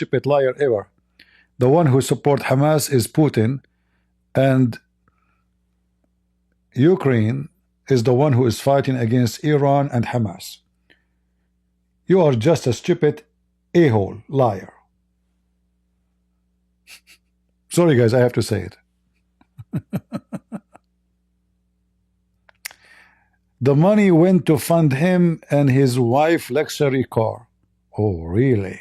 stupid liar ever. The one who supports Hamas is Putin, and Ukraine is the one who is fighting against Iran and Hamas. You are just a stupid a-hole liar. Sorry guys, I have to say it. The money went to fund him and his wife luxury car. Oh really?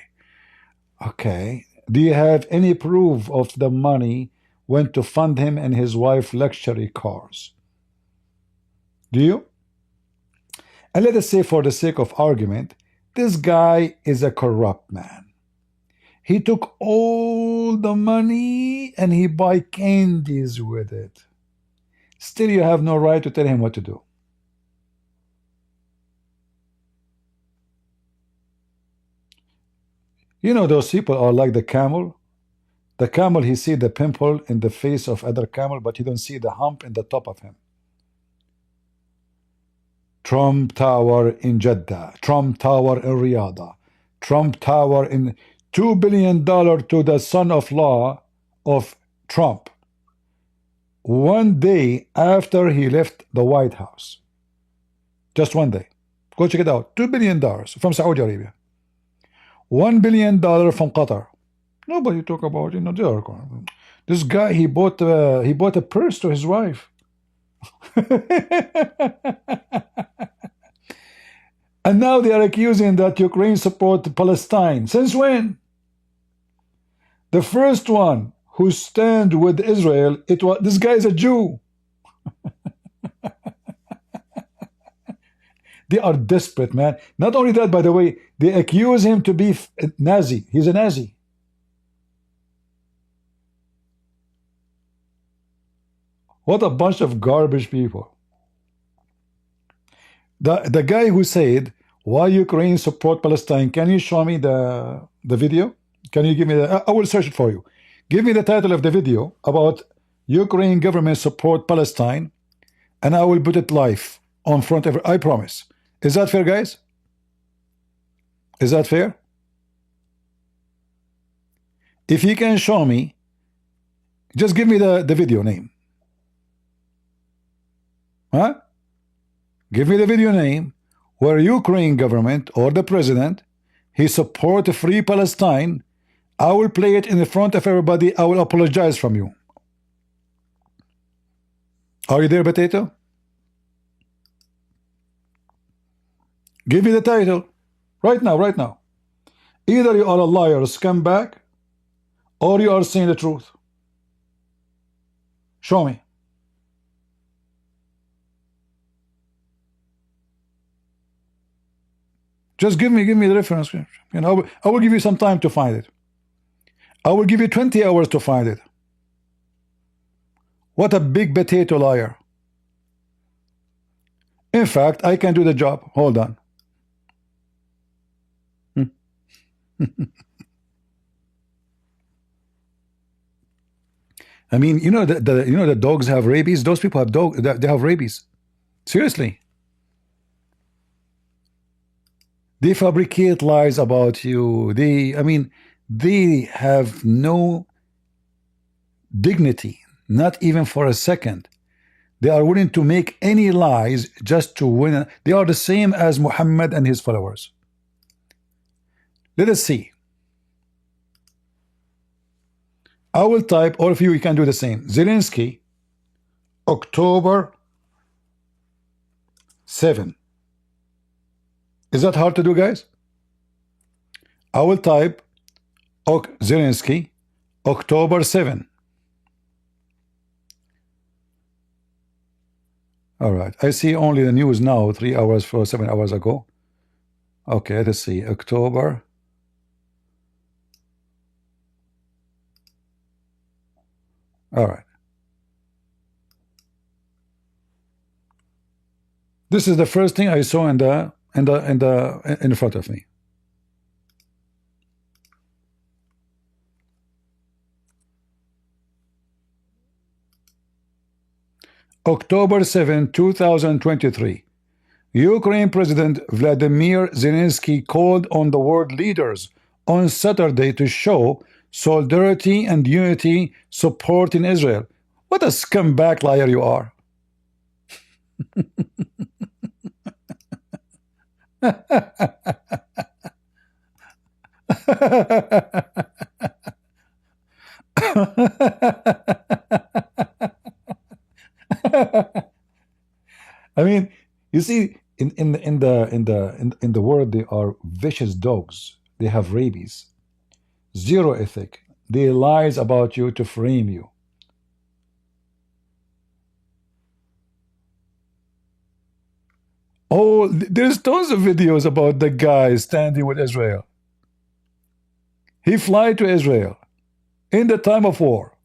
Okay, do you have any proof of the money went to fund him and his wife luxury cars? Do you? And let us say, for the sake of argument, this guy is a corrupt man. He took all the money and he buy candies with it. Still, you have no right to tell him what to do. You know, those people are like the camel. The camel, he see the pimple in the face of other camel, but he don't see the hump in the top of him. Trump Tower in Jeddah, Trump Tower in Riyadh, Trump Tower in $2 billion to the son-in-law of Trump. One day after he left the White House. Just one day. Go check it out. $2 billion from Saudi Arabia. $1 billion from Qatar. Nobody talk about, you know, this guy, he bought a purse to his wife. And now they are accusing that Ukraine support Palestine. Since when? The first one who stand with Israel, it was this guy is a Jew. They are desperate, man. Not only that, by the way, they accuse him to be Nazi. He's a Nazi. What a bunch of garbage people. The guy who said, why Ukraine support Palestine, can you show me the video? Can you give me the, I will search it for you. Give me the title of the video about Ukraine government support Palestine, and I will put it live on front of, I promise. Is that fair, guys? Is that fair? If you can show me, just give me the video name. Huh? Give me the video name where Ukraine government or the president, he support free Palestine. I will play it in the front of everybody. I will apologize from you. Are you there, Potato? Give me the title. Right now, right now. Either you are a liar, a scumbag, or you are saying the truth. Show me. Just give me the reference. You know, I will give you some time to find it. I will give you 20 hours to find it. What a big potato liar. In fact, I can do the job. Hold on. I mean, you know the dogs have rabies. Those people have they have rabies. Seriously. They fabricate lies about you. I mean, they have no dignity, not even for a second. They are willing to make any lies just to win. They are the same as Muhammad and his followers. Let us see. I will type, all of you can do the same. Zelensky, October 7. Is that hard to do, guys? I will type Zelensky, October 7. All right. I see only the news now, 3 hours for 7 hours ago. Okay, let's see. October. All right. This is the first thing I saw in front of me. October 7, 2023. Ukraine President Vladimir Zelensky called on the world leaders on Saturday to show solidarity and unity supporting Israel. What a scumbag liar you are. I mean, you see, in the world, they are vicious dogs. They have rabies, zero ethic. They lies about you to frame you. Oh, there's tons of videos about the guy standing with Israel. He fly to Israel in the time of war.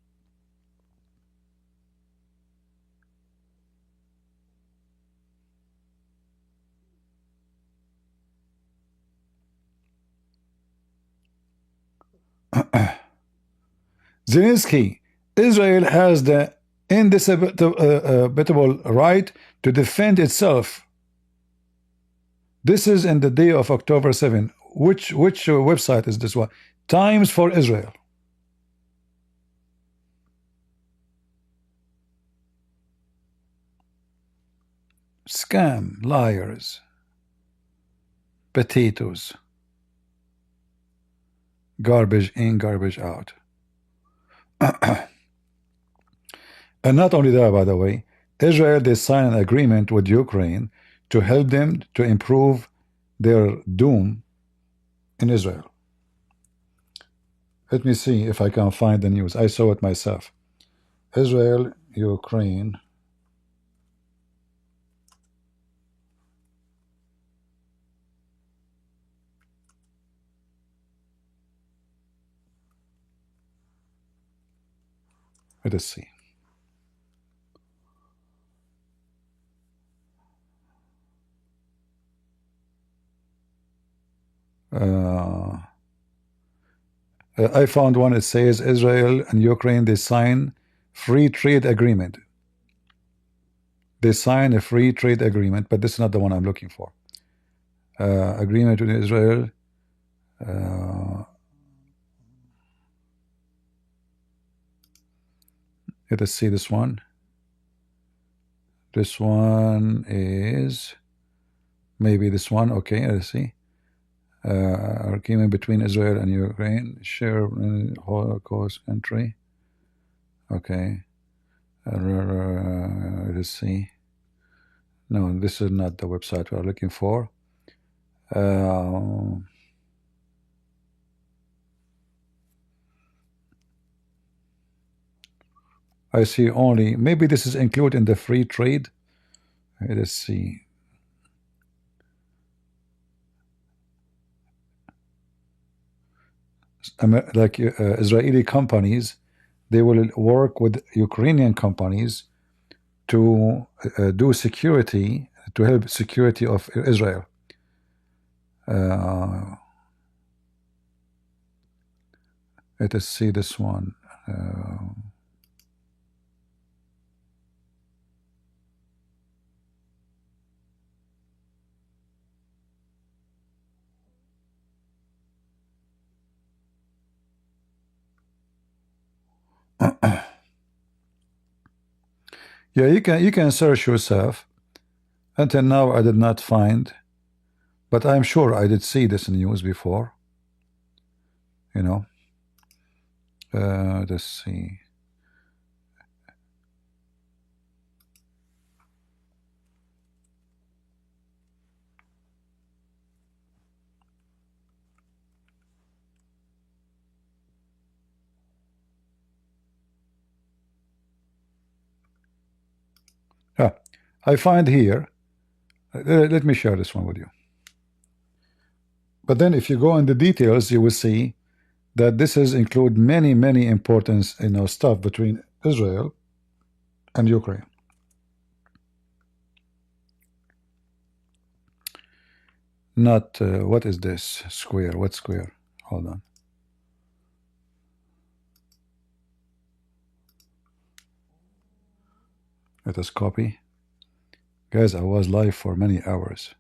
Zelensky, Israel has the indisputable right to defend itself. This is in the day of October 7. Which website is this one? Times for Israel. Scam, liars, potatoes, garbage in, garbage out. And not only that, by the way, Israel, they signed an agreement with Ukraine to help them to improve their doom in Israel. Let me see if I can find the news. I saw it myself. Israel, Ukraine. Let us see. I found one. It says Israel and Ukraine, they sign free trade agreement. They sign a free trade agreement, but this is not the one I'm looking for. Agreement with Israel. Let us see this one. This one is maybe this one. Okay, let's see. Agreement between Israel and Ukraine, share Holocaust country. Okay. Let's see. No, this is not the website we're looking for. I see only, maybe this is included in the free trade. Let's see. Like Israeli companies, they will work with Ukrainian companies to do security, to help security of Israel. Let us see this one. Yeah, you can search yourself. Until now, I did not find, but I'm sure I did see this news before. You know, let's see. I find here. Let me share this one with you. But then, if you go in the details, you will see that this is include many important stuff between Israel and Ukraine. Not what is this square? What square? Hold on. Let us copy. Guys, I was live for many hours.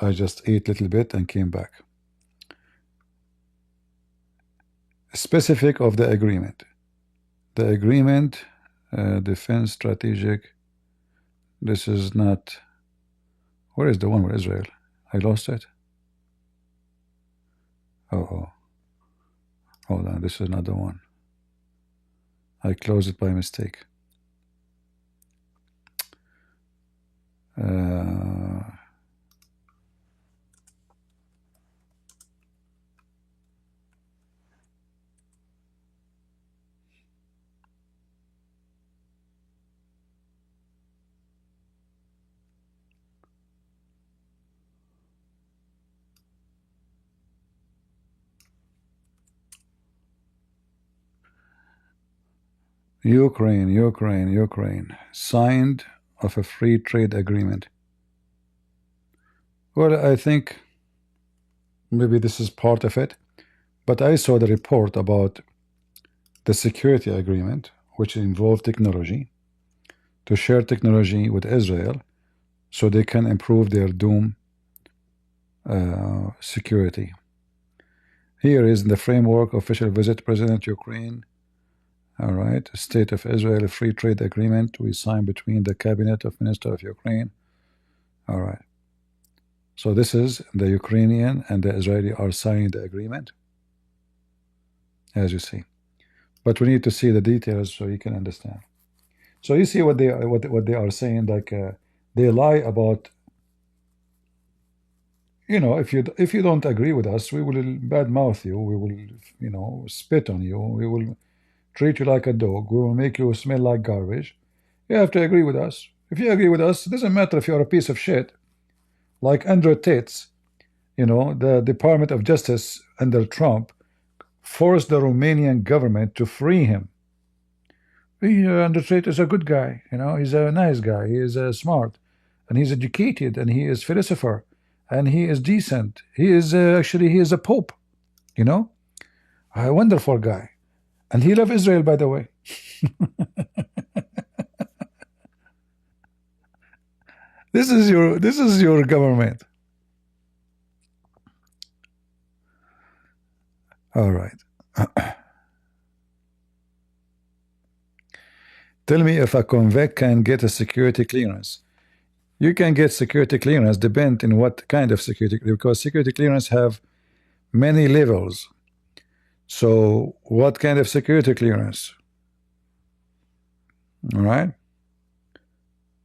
I just ate a little bit and came back. Specific of the agreement. The agreement, defense strategic. This is not. Where is the one with Israel? I lost it. Oh, hold on. This is not the one. I closed it by mistake. Ukraine signed of a free trade agreement. Well, I think maybe this is part of it, but I saw the report about the security agreement, which involved technology, to share technology with Israel so they can improve their doom security. Here is the framework official visit President Ukraine. All right, State of Israel free trade agreement we signed between the cabinet of Minister of Ukraine. All right. So this is the Ukrainian and the Israeli are signing the agreement, as you see. But we need to see the details so you can understand. So you see what they are saying, like they lie about. You know, if you don't agree with us, we will badmouth you. We will, spit on you. We will treat you like a dog. We will make you smell like garbage. You have to agree with us. If you agree with us, it doesn't matter if you're a piece of shit. Like Andrew Tate, the Department of Justice under Trump forced the Romanian government to free him. Andrew Tate is a good guy. He's a nice guy. He is smart, and he's educated, and he is philosopher, and he is decent. He is actually he is a pope. A wonderful guy. And he loves Israel, by the way. This is your government. All right. Tell me if a convict can get a security clearance. You can get security clearance, depend in what kind of security, because security clearance have many levels. So what kind of security clearance? All right.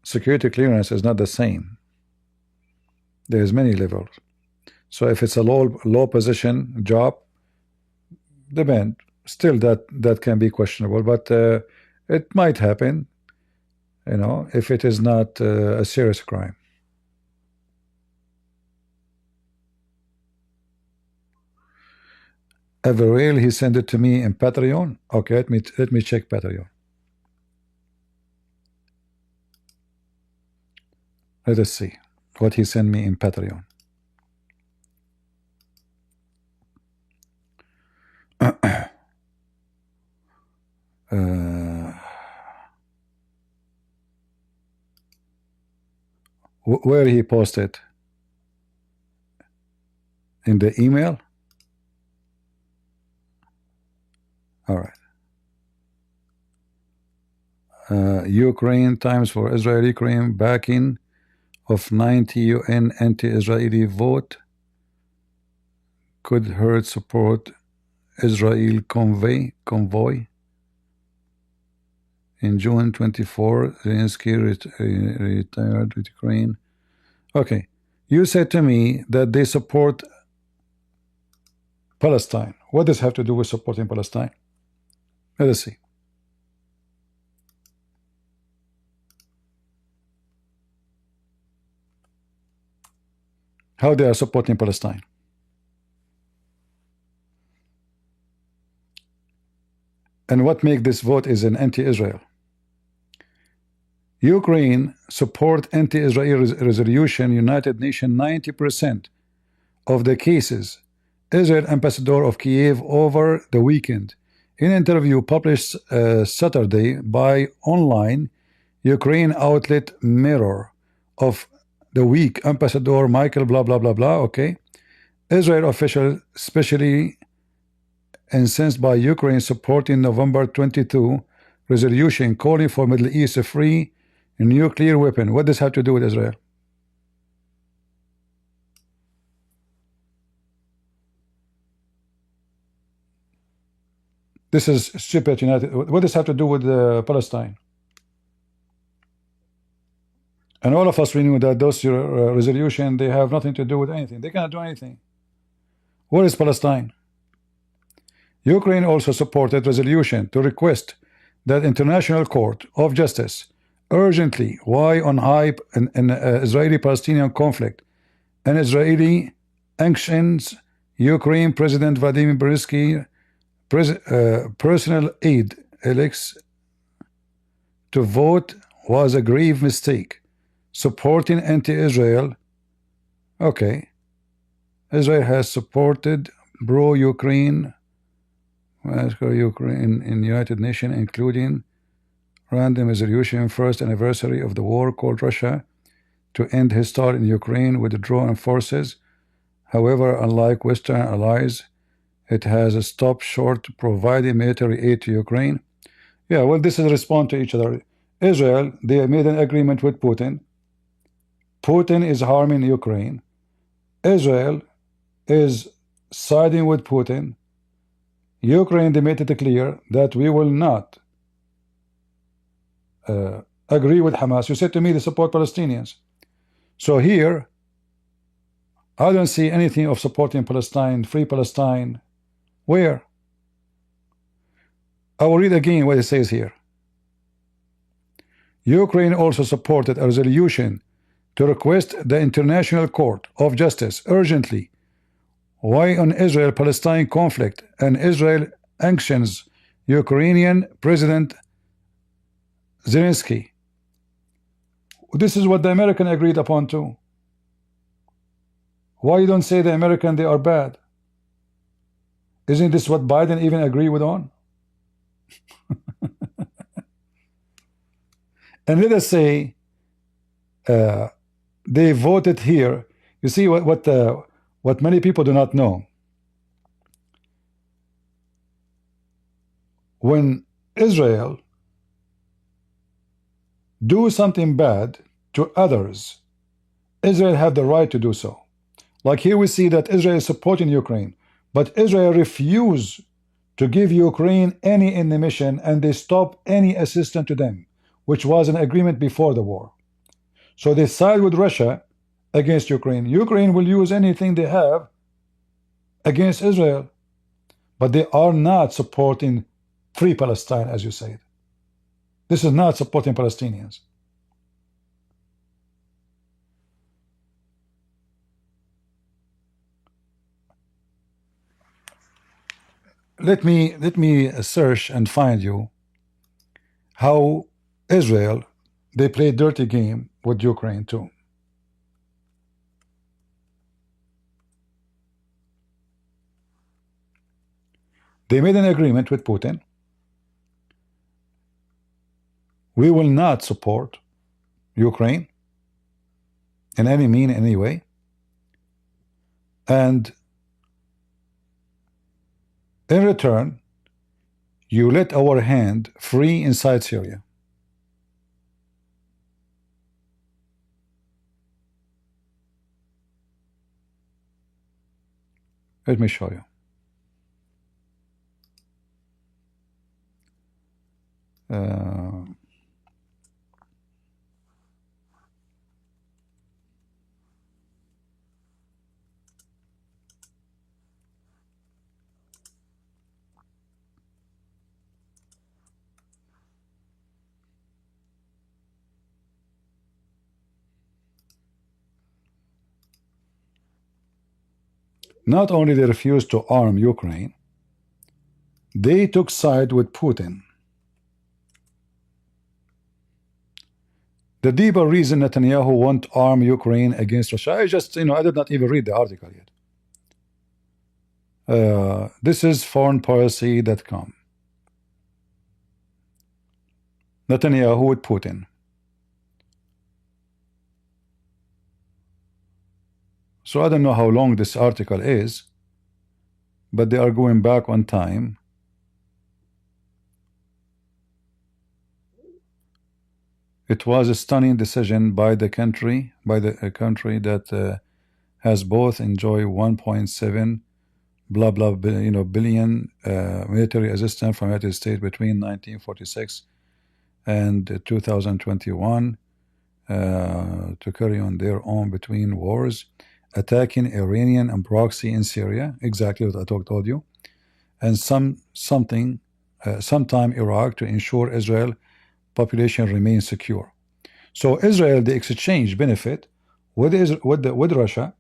Security clearance is not the same. There's many levels. So if it's a low position job, depend. Still that can be questionable, but it might happen, if it is not a serious crime. Everreal, he sent it to me in Patreon. Okay, let me check Patreon. Let us see what he sent me in Patreon. Where he posted? In the email? All right. Ukraine Times for Israeli Ukraine backing of 90 UN anti-Israeli vote could hurt support Israel convoy. In June 24, Zelensky retired with Ukraine. Okay, you said to me that they support Palestine. What does it have to do with supporting Palestine? Let us see. How they are supporting Palestine. And what make this vote is an anti-Israel. Ukraine support anti-Israel resolution, United Nations 90% of the cases. Israel ambassador of Kiev over the weekend. In an interview published Saturday by online Ukraine outlet Mirror of the week, Ambassador Michael, blah, blah, blah, blah. Okay. Israel official, especially incensed by Ukraine supporting November 22 resolution calling for Middle East a free nuclear weapon. What does this have to do with Israel? This is stupid. United. What does this have to do with Palestine? And all of us, we knew that those resolution, they have nothing to do with anything. They cannot do anything. Where is Palestine? Ukraine also supported resolution to request that International Court of Justice urgently weigh on hype in Israeli-Palestinian conflict and Israeli sanctions Ukraine President Vladimir Zelensky personal aid Alex to vote was a grave mistake. Supporting anti-Israel. Okay. Israel has supported pro-Ukraine in United Nations, including random resolution first anniversary of the war called Russia to end hostile in Ukraine with withdrawing forces. However, unlike Western allies, it has stopped short providing military aid to Ukraine. Yeah, well, this is a response to each other. Israel, they made an agreement with Putin. Putin is harming Ukraine. Israel is siding with Putin. Ukraine, they made it clear that we will not agree with Hamas. You said to me they support Palestinians. So here, I don't see anything of supporting Palestine, free Palestine. Where? I will read again what it says here. Ukraine also supported a resolution to request the International Court of Justice urgently weigh on Israel-Palestine conflict and Israel sanctions Ukrainian President Zelensky. This is what the American agreed upon too. Why you don't say the American they are bad? Isn't this what Biden even agreed with on? And let us say they voted here. You see what many people do not know. When Israel do something bad to others, Israel have the right to do so. Like here we see that Israel is supporting Ukraine, but Israel refused to give Ukraine any ammunition and they stopped any assistance to them, which was an agreement before the war. So they side with Russia against Ukraine. Ukraine will use anything they have against Israel, but they are not supporting free Palestine, as you said. This is not supporting Palestinians. Let me search and find you how Israel, they play dirty game with Ukraine too. They made an agreement with Putin. We will not support Ukraine in any mean, any way. And in return, you let our hand free inside Syria. Let me show you. Not only they refused to arm Ukraine, they took side with Putin. The deeper reason Netanyahu won't arm Ukraine against Russia, I did not even read the article yet. This is foreignpolicy.com. Netanyahu with Putin. So I don't know how long this article is, but they are going back on time. It was a stunning decision by the country, country that has both enjoy 1.7 blah blah billion military assistance from United States between 1946 and 2021 to carry on their own between wars, attacking Iranian and proxy in Syria, exactly what I told you, and sometime Iraq to ensure Israel population remains secure. So Israel, the exchange benefit with Russia.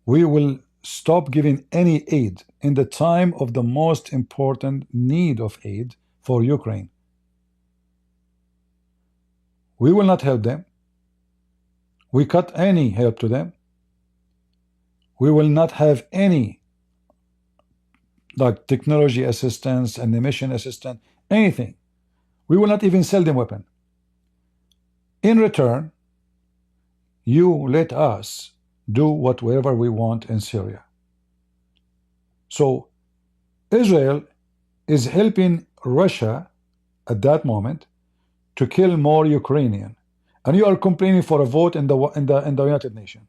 We will stop giving any aid in the time of the most important need of aid for Ukraine. We will not help them. We cut any help to them. We will not have any like technology assistance and emission assistance, anything. We will not even sell them weapon. In return, you let us do whatever we want in Syria. So Israel is helping Russia at that moment to kill more Ukrainian, and you are complaining for a vote in the United Nations.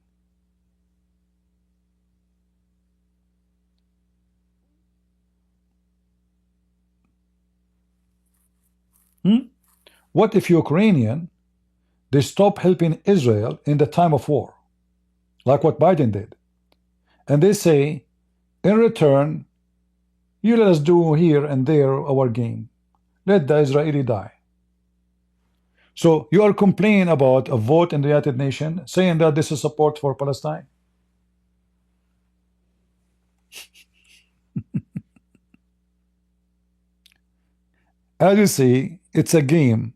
What if Ukrainian they stop helping Israel in the time of war, like what Biden did, and they say, in return, you let us do here and there our game. Let the Israeli die. So you are complaining about a vote in the United Nations, saying that this is support for Palestine. As you see, it's a game.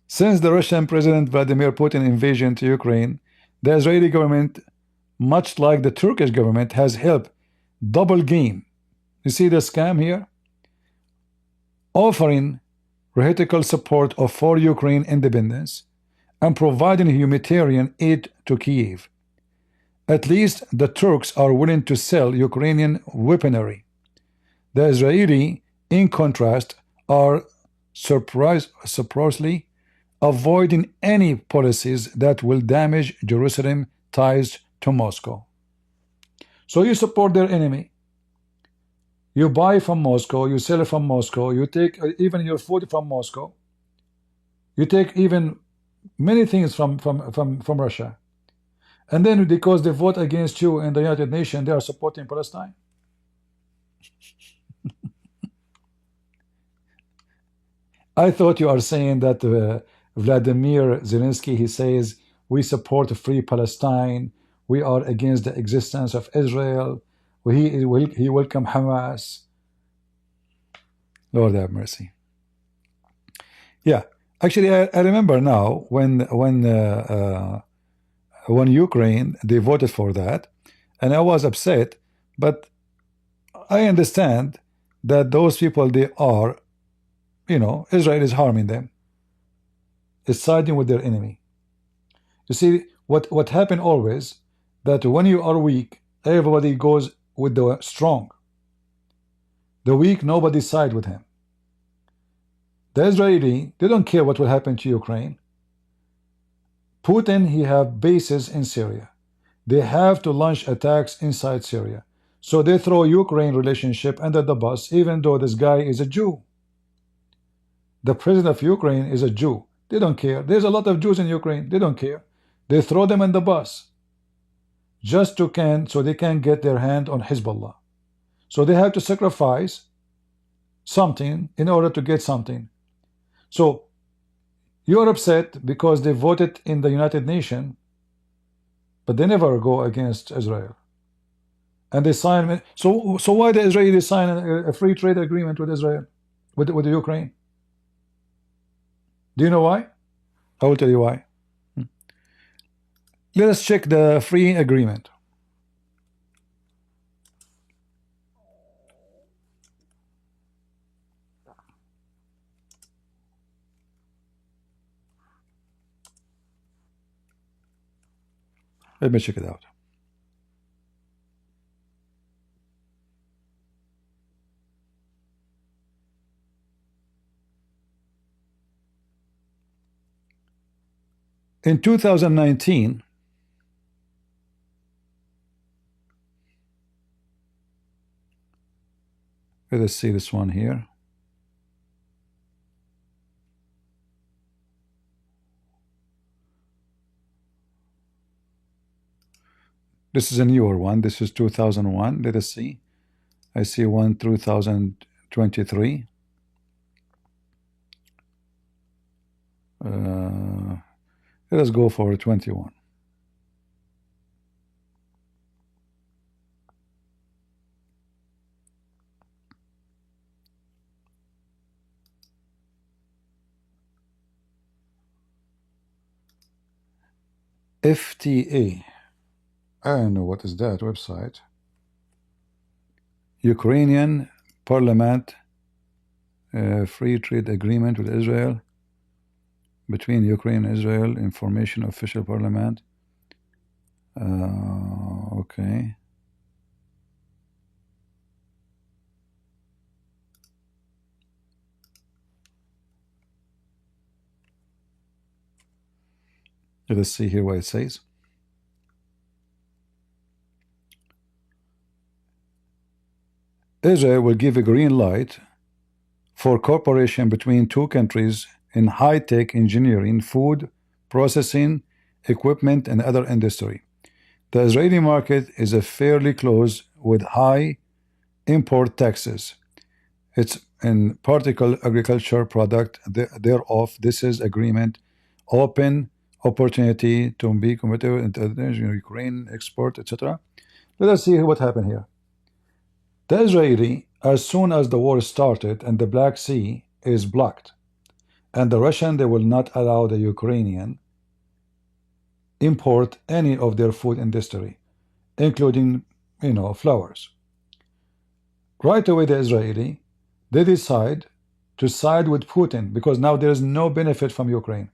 Since the Russian President Vladimir Putin invasion to Ukraine, the Israeli government, much like the Turkish government, has helped double game. You see the scam here? Offering rhetorical support for Ukraine independence and providing humanitarian aid to Kiev. At least the Turks are willing to sell Ukrainian weaponry. The Israeli, in contrast, are surprisingly avoiding any policies that will damage Jerusalem ties to Moscow. So you support their enemy. You buy from Moscow, you sell it from Moscow, you take even your food from Moscow. You take even many things from Russia. And then because they vote against you in the United Nations, they are supporting Palestine. I thought you are saying that Vladimir Zelensky, he says, we support a free Palestine. We are against the existence of Israel. He welcome Hamas. Lord have mercy. Yeah, actually, I remember now when Ukraine, they voted for that, and I was upset, but I understand that those people, they are, Israel is harming them. It's siding with their enemy. You see, what happened always, that when you are weak, everybody goes with the strong. The weak, nobody side with him. The Israeli, they don't care what will happen to Ukraine. Putin, he have bases in Syria. They have to launch attacks inside Syria. So they throw Ukraine relationship under the bus, even though this guy is a Jew. The president of Ukraine is a Jew. They don't care. There's a lot of Jews in Ukraine. They don't care. They throw them in the bus just so they can get their hand on Hezbollah. So they have to sacrifice something in order to get something. So you're upset because they voted in the United Nations, but they never go against Israel. And they sign. So why the Israelis sign a free trade agreement with Israel, with the Ukraine? Do you know why? I will tell you why. Let us check the free agreement. Let me check it out. In 2019, let us see this one here. This is a newer one. This is 2001. Let us see. I see one 2023. Let us go for 21. FTA. I don't know what is that website. Ukrainian Parliament free trade agreement with Israel, between Ukraine and Israel, information official parliament. Okay. Let us see here what it says. Israel will give a green light for cooperation between two countries in high-tech engineering, food processing, equipment, and other industry. The Israeli market is a fairly close with high import taxes. It's in particle agriculture product thereof. This is agreement open opportunity to be competitive in Ukraine export, etc. Let us see what happened here. The Israeli, as soon as the war started and the Black Sea is blocked, and the Russian, they will not allow the Ukrainian import any of their food industry, including, flowers. Right away, the Israeli, they decide to side with Putin because now there is no benefit from Ukraine.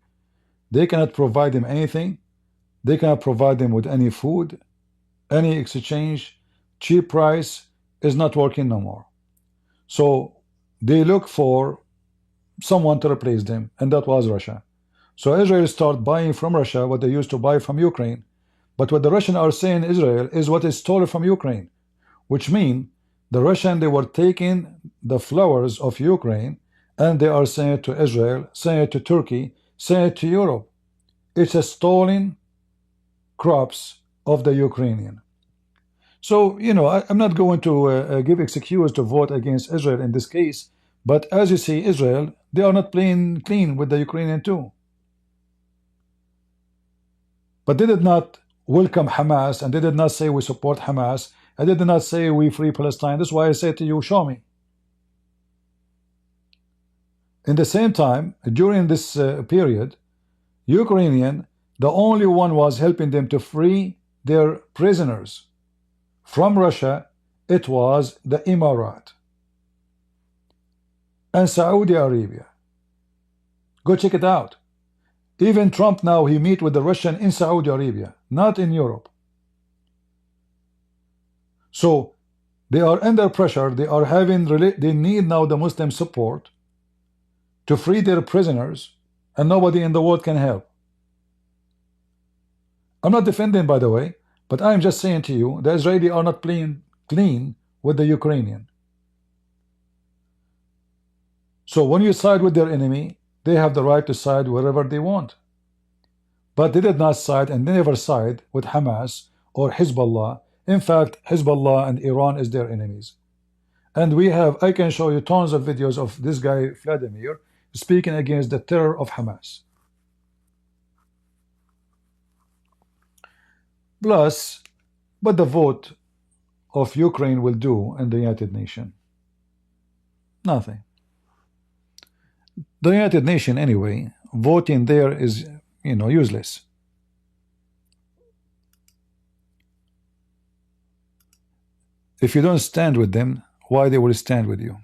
They cannot provide them anything. They cannot provide them with any food, any exchange, cheap price is not working no more. So they look for someone to replace them, and that was Russia. So Israel started buying from Russia what they used to buy from Ukraine. But what the Russians are saying Israel is what is stolen from Ukraine, which means the Russian, they were taking the flowers of Ukraine and they are saying it to Israel, saying it to Turkey, saying it to Europe. It's a stolen crops of the Ukrainian. So, I'm not going to give excuse to vote against Israel in this case, but as you see, Israel, they are not playing clean with the Ukrainian too. But they did not welcome Hamas, and they did not say we support Hamas, and they did not say we free Palestine. That's why I say to you, show me. In the same time, during this period, Ukrainian, the only one was helping them to free their prisoners from Russia, it was the Emirat and Saudi Arabia. Go check it out. Even Trump now, he meet with the Russian in Saudi Arabia, not in Europe. So they are under pressure. They are they need now the Muslim support to free their prisoners, and nobody in the world can help. I'm not defending, by the way, but I'm just saying to you, the Israeli are not playing clean with the Ukrainian. So when you side with their enemy, they have the right to side wherever they want. But they did not side, and they never side with Hamas or Hezbollah. In fact, Hezbollah and Iran is their enemies. And I can show you tons of videos of this guy, Vladimir, speaking against the terror of Hamas. Plus, what the vote of Ukraine will do in the United Nations? Nothing. The United Nations, anyway, voting there is, useless. If you don't stand with them, why they will stand with you?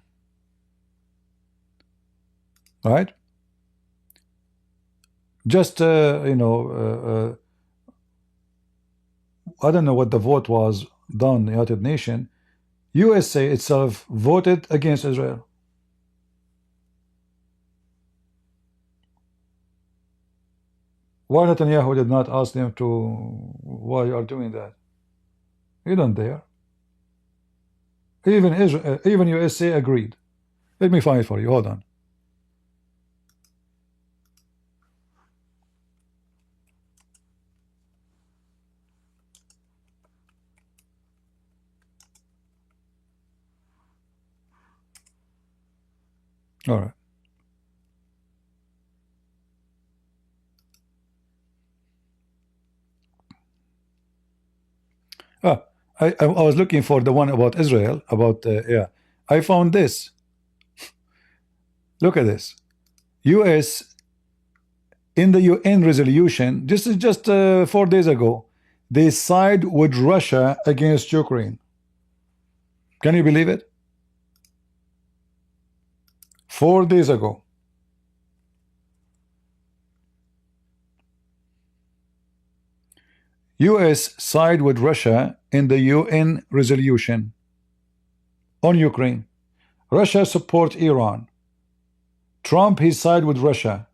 Right? Just, I don't know what the vote was done in the United Nations. USA itself voted against Israel. Why Netanyahu did not ask them to, why you are doing that? You don't dare. Even Israel, even USA agreed. Let me find it for you. Hold on. All right. Ah, I was looking for the one about Israel, about, yeah. I found this. Look at this. US, in the UN resolution, this is just 4 days ago, they side with Russia against Ukraine. Can you believe it? 4 days ago. US side with Russia in the UN resolution on Ukraine. Russia support Iran. Trump, he side with Russia.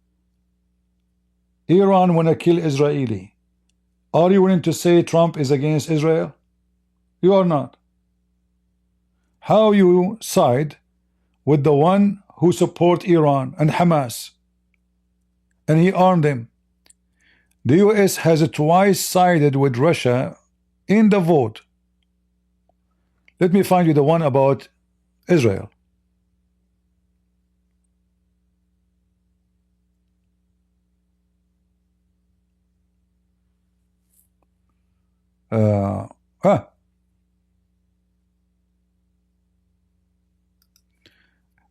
Iran wanna kill Israeli. Are you willing to say Trump is against Israel? You are not. How you side with the one who support Iran and Hamas, and he armed them? The US has twice sided with Russia in the vote. Let me find you the one about Israel.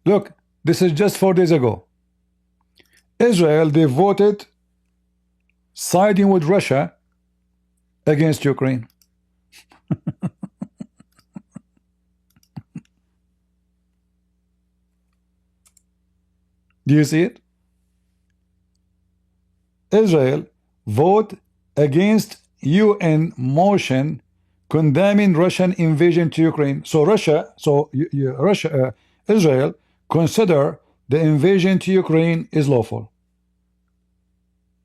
Look, this is just 4 days ago. Israel, they voted siding with Russia against Ukraine. Do you see it? Israel vote against UN motion condemning Russian invasion to Ukraine. So Russia, Israel consider the invasion to Ukraine is lawful.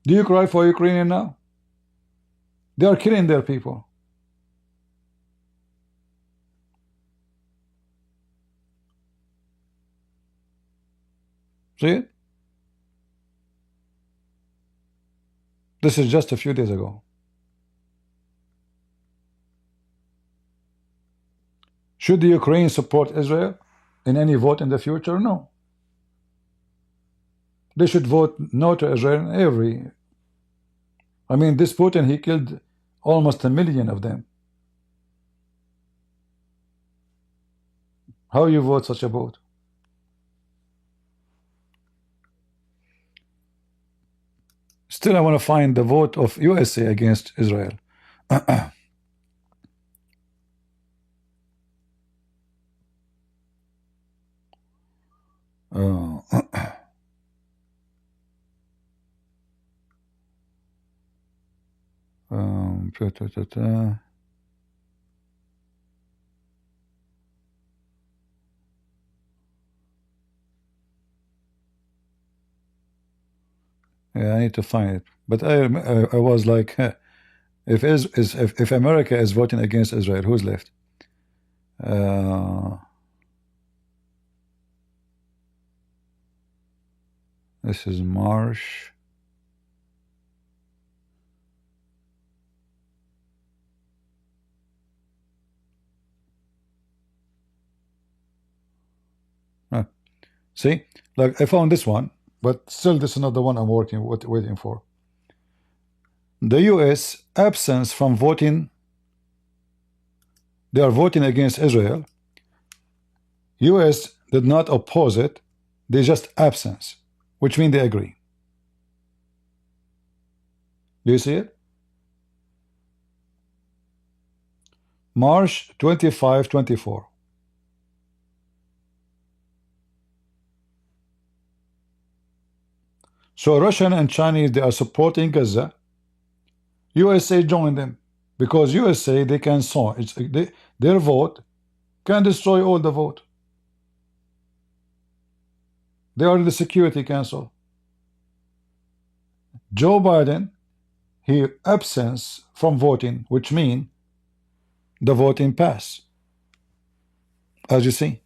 Do you cry for Ukrainian now? They are killing their people. See it? This is just a few days ago. Should the Ukraine support Israel in any vote in the future? No. They should vote no to Israel in every. I mean, this Putin, he killed almost 1 million of them. How you vote such a vote? Still, I want to find the vote of USA against Israel. Yeah, I need to find it. But I was like, if America is voting against Israel, who's left? This is Marsh. See, like I found this one, but still this is not the one I'm waiting for. The US absence from voting. They are voting against Israel. US did not oppose it. They just absence, which means they agree. Do you see it? March 25, 24. So Russian and Chinese, they are supporting Gaza. USA joined them. because USA, they can saw their vote can destroy all the vote. They are the Security Council. Joe Biden, he absence from voting, which mean the voting pass, as you see.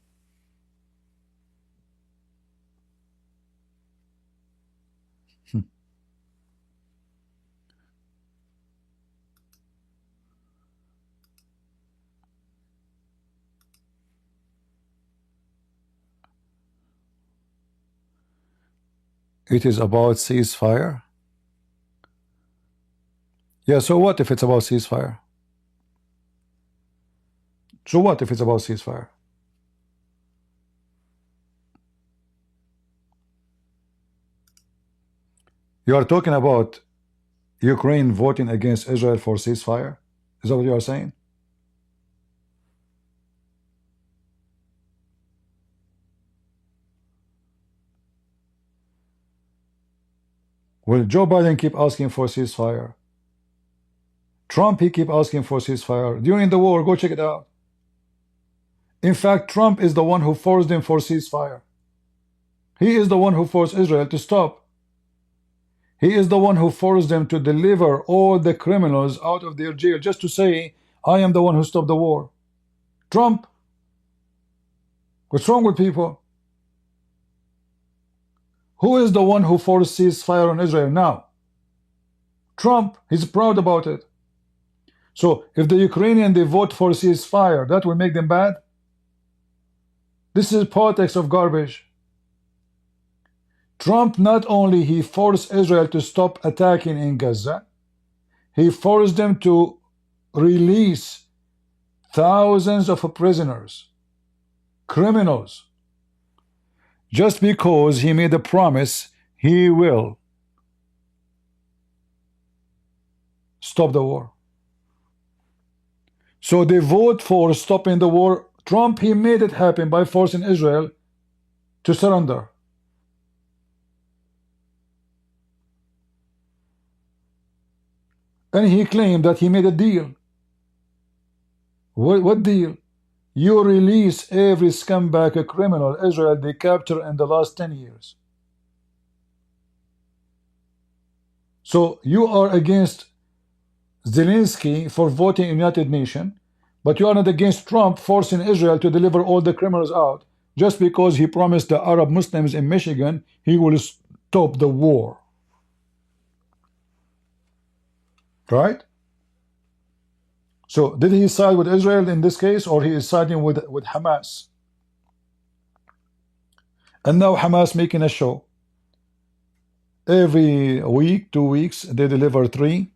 It is about ceasefire. Yeah, so what if it's about ceasefire? So what if it's about ceasefire? You are talking about Ukraine voting against Israel for ceasefire? Is that what you are saying? Will Joe Biden keep asking for ceasefire? Trump, he keep asking for ceasefire. During the war, go check it out. In fact, Trump is the one who forced them for ceasefire. He is the one who forced Israel to stop. He is the one who forced them to deliver all the criminals out of their jail just to say, I am the one who stopped the war. Trump. What's wrong with people? Who is the one who forced ceasefire on Israel now? Trump. He's proud about it. So if the Ukrainian, they vote for ceasefire, that will make them bad? This is politics of garbage. Trump, not only he forced Israel to stop attacking in Gaza, he forced them to release thousands of prisoners, criminals, just because he made a promise he will stop the war. So they vote for stopping the war. Trump, he made it happen by forcing Israel to surrender. And he claimed that he made a deal. What deal? You release every scumbag criminal Israel they captured in the last 10 years. So you are against Zelensky for voting in United Nations, but you are not against Trump forcing Israel to deliver all the criminals out just because he promised the Arab Muslims in Michigan he will stop the war. Right? So did he side with Israel in this case, or he is siding with Hamas? And now Hamas making a show. Every week, 2 weeks, they deliver 3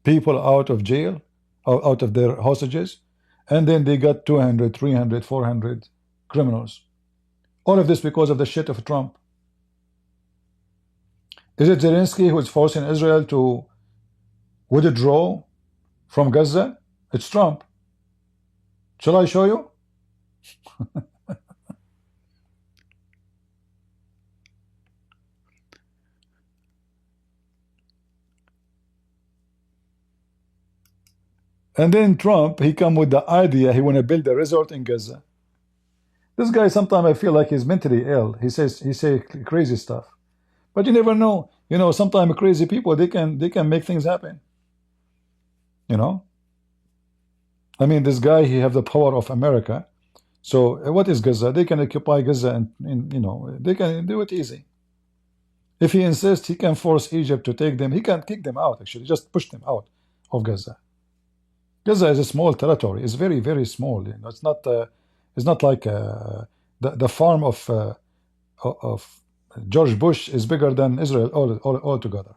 people out of jail, or out of their hostages, and then they got 200, 300, 400 criminals. All of this because of the shit of Trump. Is it Zelensky who is forcing Israel to withdraw from Gaza? It's Trump. Shall I show you? And then Trump, he come with the idea he want to build a resort in Gaza. This guy, sometimes I feel like he's mentally ill. He say crazy stuff, but you never know. You know, sometimes crazy people, they can make things happen. You know, I mean, this guy, he have the power of America. So what is Gaza? They can occupy Gaza, and you know, they can do it easy. If he insists, he can force Egypt to take them. He can kick them out. Actually, just push them out of Gaza. Gaza is a small territory. It's very, very small. You know, it's not. It's not like the farm of George Bush is bigger than Israel all together.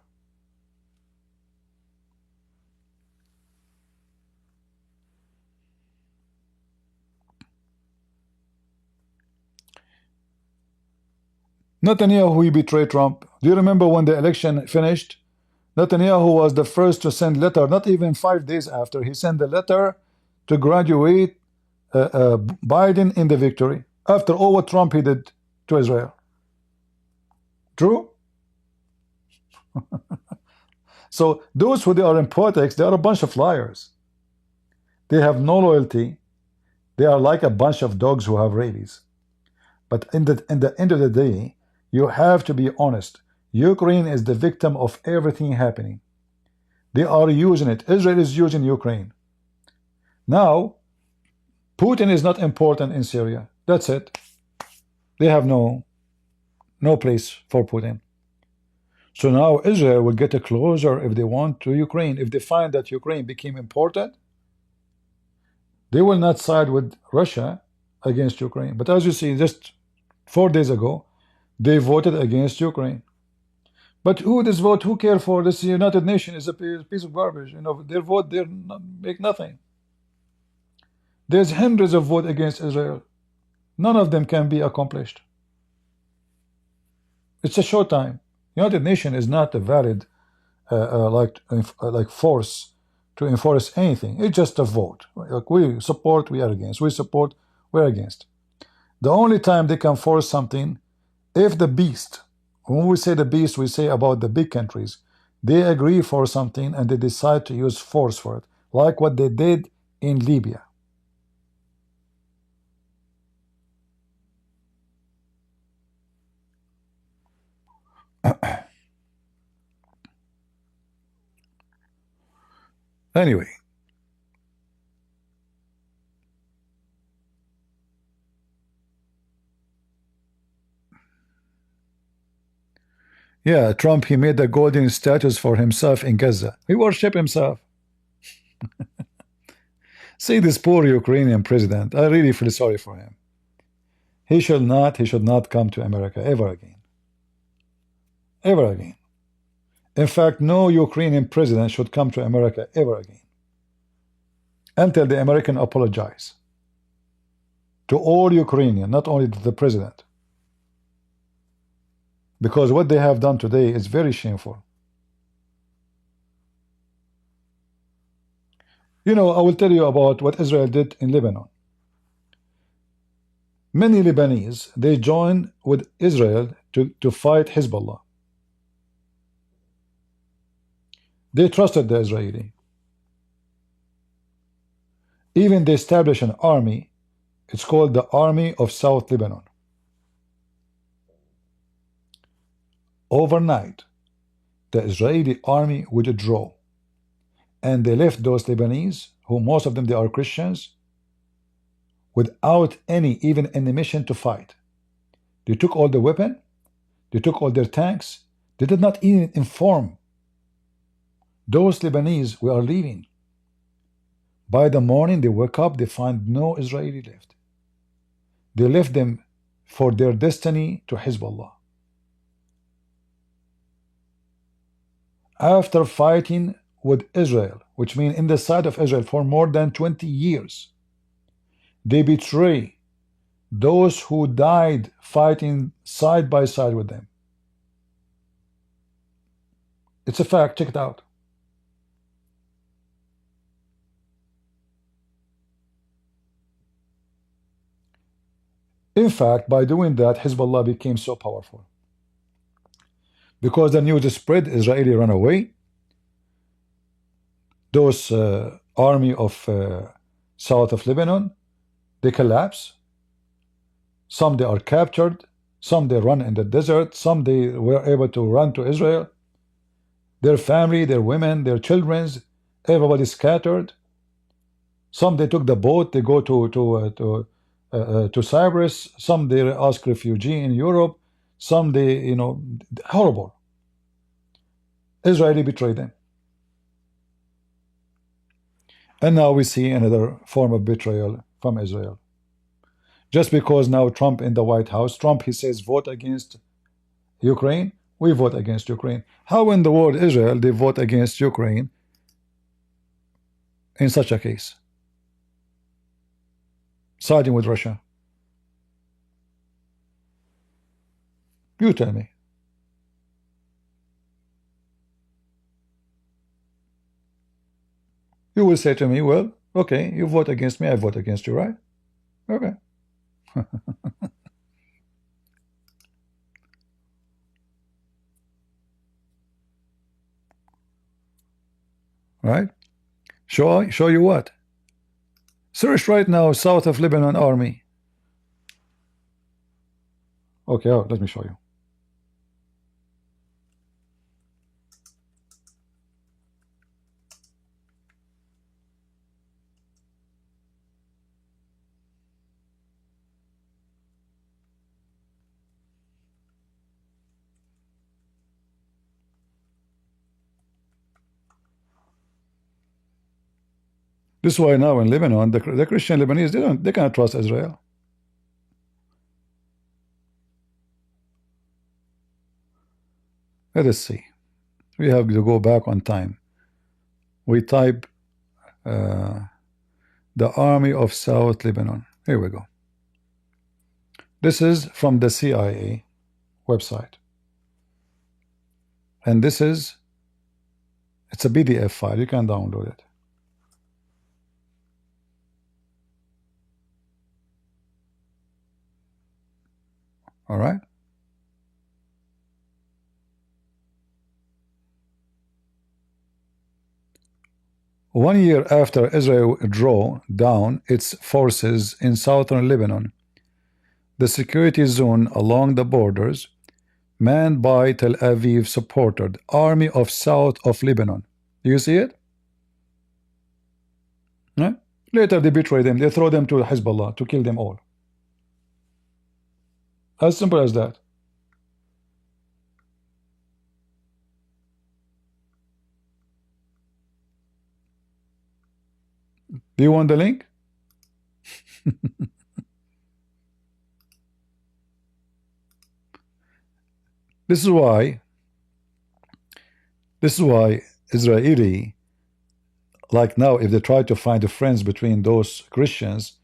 Netanyahu, he betrayed Trump. Do you remember when the election finished? Netanyahu was the first to send letter. Not even 5 days after, he sent the letter to graduate Biden in the victory after all what Trump he did to Israel. True? So those who they are in politics, they are a bunch of liars. They have no loyalty. They are like a bunch of dogs who have rabies. But in the end of the day, you have to be honest. Ukraine is the victim of everything happening. They are using it. Israel is using Ukraine. Now, Putin is not important in Syria. That's it. They have no place for Putin. So now Israel will get closer if they want to Ukraine. If they find that Ukraine became important, they will not side with Russia against Ukraine. But as you see, just 4 days ago, they voted against Ukraine. But who this vote? Who care for this? United Nations is a piece of garbage. Their vote, they make nothing. There's hundreds of votes against Israel. None of them can be accomplished. It's a short time. United Nations is not a valid like force to enforce anything. It's just a vote. Like we support, we are against. We support, we're against. The only time they can force something, if the beast, when we say the beast, we say about the big countries, they agree for something and they decide to use force for it, like what they did in Libya. Anyway, yeah, Trump, he made a golden statue for himself in Gaza. He worship himself. See this poor Ukrainian president. I really feel sorry for him. He should not come to America ever again. Ever again. In fact, no Ukrainian president should come to America ever again until the American apologize to all Ukrainians, not only to the president. Because what they have done today is very shameful. I will tell you about what Israel did in Lebanon. Many Lebanese, they joined with Israel to fight Hezbollah. They trusted the Israeli. Even they established an army. It's called the Army of South Lebanon. Overnight, the Israeli army withdrew, and they left those Lebanese, who most of them they are Christians, without any even mission to fight. They took all the weapon, they took all their tanks. They did not even inform those Lebanese we are leaving. By the morning they wake up, they find no Israeli left. They left them for their destiny to Hezbollah. After fighting with Israel, which means in the side of Israel for more than 20 years, they betray those who died fighting side by side with them. It's a fact, check it out. In fact, by doing that, Hezbollah became so powerful. Because the news spread, Israeli ran away. Those army of south of Lebanon, they collapse. Some they are captured. Some they run in the desert. Some they were able to run to Israel. Their family, their women, their children, everybody scattered. Some they took the boat. They go to Cyprus. Some they ask refugee in Europe. Some they, horrible. Israeli betrayed them. And now we see another form of betrayal from Israel. Just because now Trump in the White House, Trump, he says, vote against Ukraine, we vote against Ukraine. How in the world Israel, they vote against Ukraine in such a case? Siding with Russia. You tell me. You will say to me, well, okay, you vote against me, I vote against you, right? Okay. right? Show you what? Search right now, South of Lebanon Army. Okay, oh, let me show you. This is why now in Lebanon, the Christian Lebanese, they cannot trust Israel. Let us see. We have to go back on time. We type the army of South Lebanon. Here we go. This is from the CIA website. And this is, it's a PDF file. You can download it. All right. One year after Israel drew down its forces in southern Lebanon, the security zone along the borders, manned by Tel Aviv supported Army of South of Lebanon. Do you see it? Yeah? Later they betray them. They throw them to Hezbollah to kill them all. As simple as that. Do you want the link? This is why Israeli, like now, if they try to find a friends between those Christians,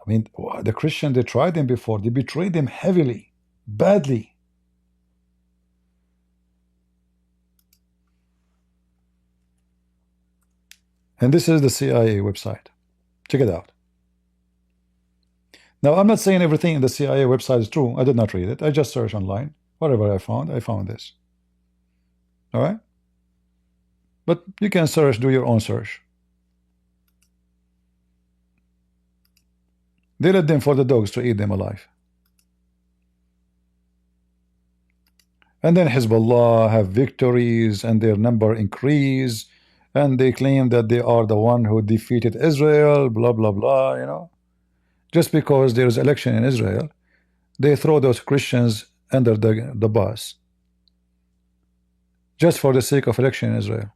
I mean, the Christian, they tried them before. They betrayed them heavily, badly. And this is the CIA website. Check it out. Now, I'm not saying everything in the CIA website is true. I did not read it. I just searched online. Whatever I found this. All right? But you can search, do your own search. They let them for the dogs to eat them alive. And then Hezbollah have victories and their number increase, and they claim that they are the one who defeated Israel, blah, blah, blah, you know. Just because there is election in Israel, they throw those Christians under the bus just for the sake of election in Israel.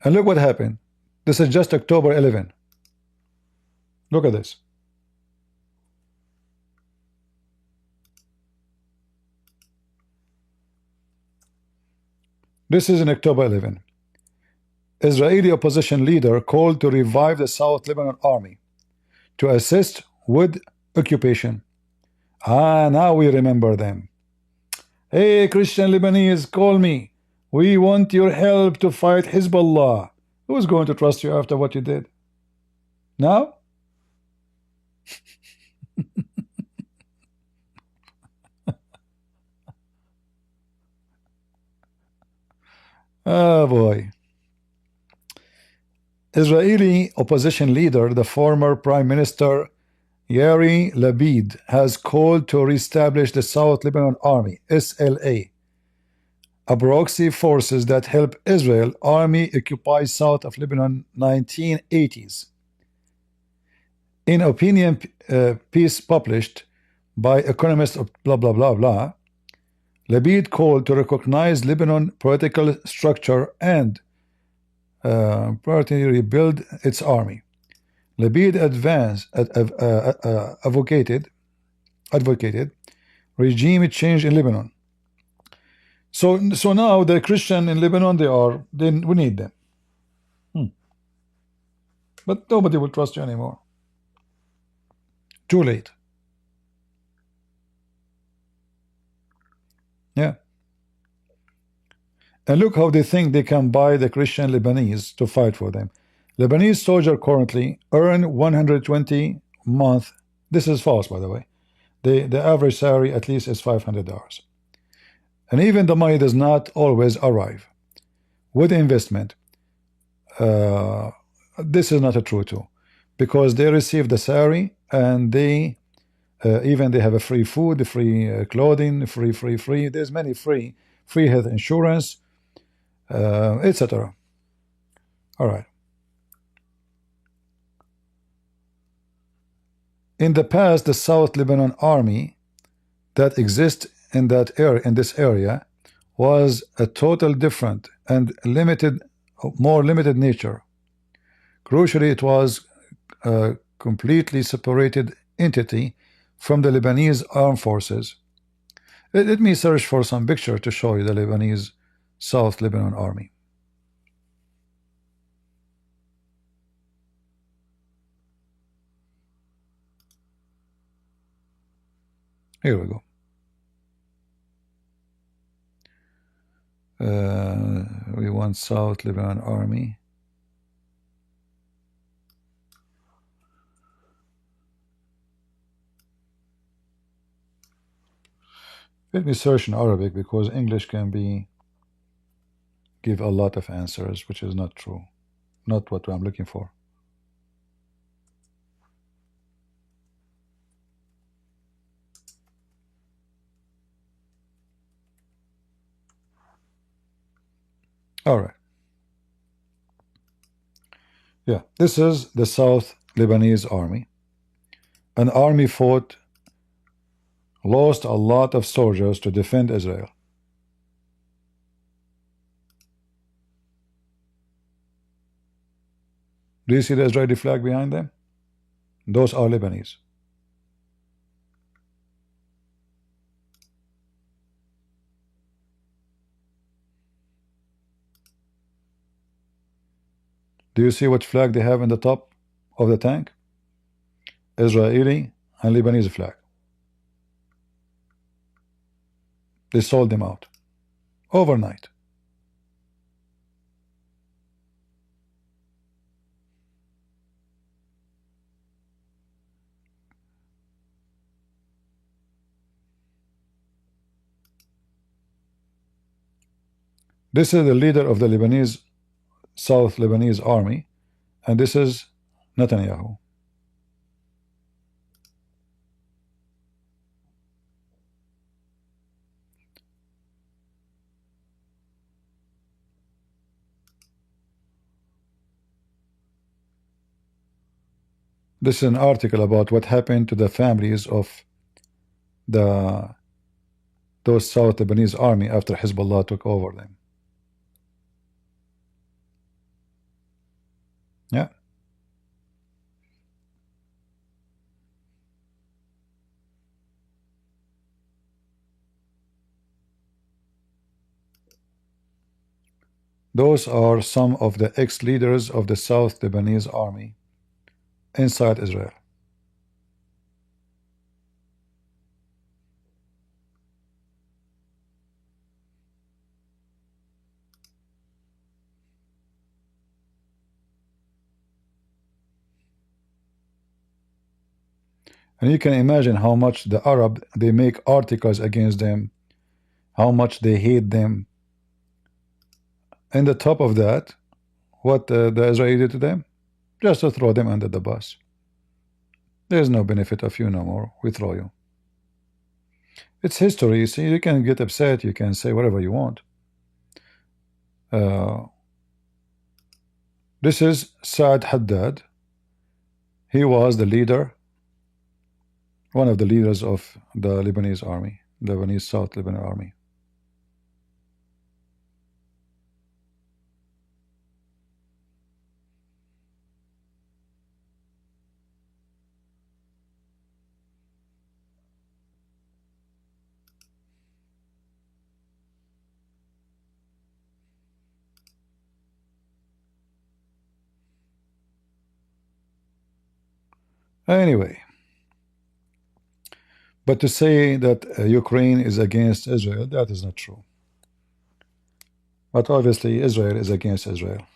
And look what happened. This is just October 11. Look at this. This is in October 11. Israeli opposition leader called to revive the South Lebanon army to assist with occupation. Ah, now we remember them. Hey, Christian Lebanese, call me. We want your help to fight Hezbollah. Who's going to trust you after what you did? Now? Oh boy. Israeli opposition leader, the former Prime Minister Yair Lapid, has called to reestablish the South Lebanon Army, SLA, a proxy forces that help Israel army occupy south of Lebanon 1980s. In opinion piece published by economist of blah blah blah blah, Lapid called to recognize Lebanon political structure and rebuild its army. Lapid advocated regime change in Lebanon. So now the Christian in Lebanon, we need them. But nobody will trust you anymore. Too late. Yeah. And look how they think they can buy the Christian Lebanese to fight for them. Lebanese soldier currently earn 120 a month. This is false, by the way. The average salary at least is $500. And even the money does not always arrive. with investment. This is not a true too, because they receive the salary and they even they have a free food, free clothing, free. There's many free health insurance, etc. All right. In the past, the South Lebanon Army that exists in this area was a total different and more limited nature. Crucially, it was a completely separated entity from the Lebanese armed forces. Let me search for some picture to show you the Lebanese South Lebanon Army. Here we go. We want South Lebanon Army. Let me search in Arabic, because English can give a lot of answers, which is not true, not what I'm looking for. All right. Yeah, this is the South Lebanese Army. An army lost a lot of soldiers to defend Israel. Do you see the Israeli flag behind them? Those are Lebanese. Do you see what flag they have in the top of the tank? Israeli and Lebanese flag. They sold them out overnight. This is the leader of the South Lebanese Army, and this is Netanyahu. This is an article about what happened to the families of those South Lebanese Army after Hezbollah took over them. Yeah. Those are some of the ex-leaders of the South Lebanese Army inside Israel. And you can imagine how much the Arab, they make articles against them, how much they hate them. And the top of that, what the Israeli did to them? Just to throw them under the bus. There's no benefit of you no more. We throw you. It's history. See, you can get upset. You can say whatever you want. This is Saad Haddad. He was the leader, one of the leaders of the Lebanese army, Lebanese South Lebanon Army. Anyway, but to say that Ukraine is against Israel, that is not true. But obviously Israel is against Israel.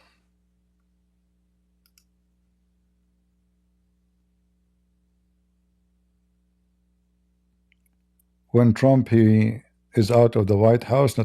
When Trump he is out of the White House,